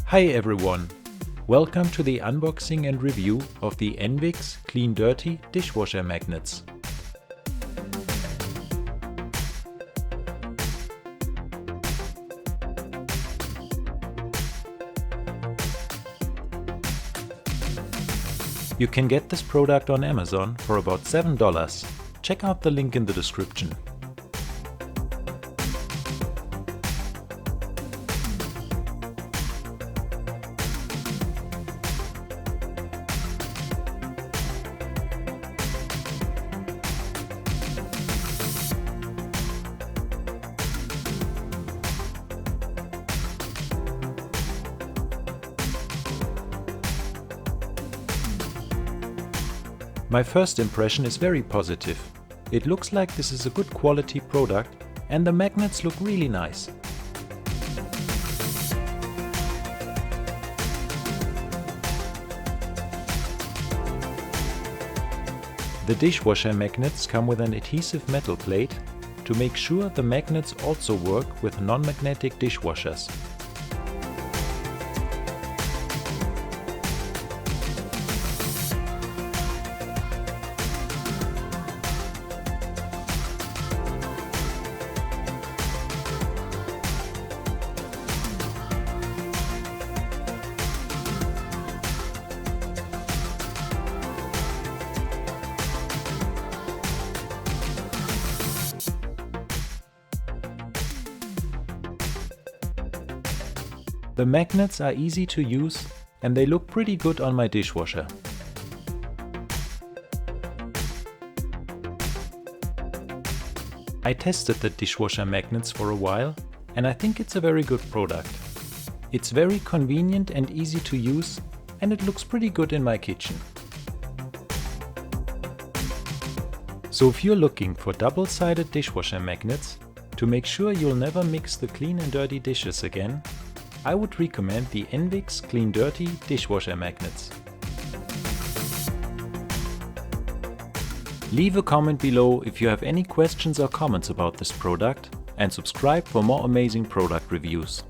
Hi everyone! Welcome to the unboxing and review of the ENVIX Clean Dirty Dishwasher Magnets. You can get this product on Amazon for about $7. Check out the link in the description. My first impression is very positive. It looks like this is a good quality product and the magnets look really nice. The dishwasher magnets come with an adhesive metal plate to make sure the magnets also work with non-magnetic dishwashers. The magnets are easy to use and they look pretty good on my dishwasher. I tested the dishwasher magnets for a while and I think it's a very good product. It's very convenient and easy to use and it looks pretty good in my kitchen. So if you're looking for double-sided dishwasher magnets to make sure you'll never mix the clean and dirty dishes again, I would recommend the ENVIX Clean Dirty Dishwasher Magnets. Leave a comment below if you have any questions or comments about this product and subscribe for more amazing product reviews.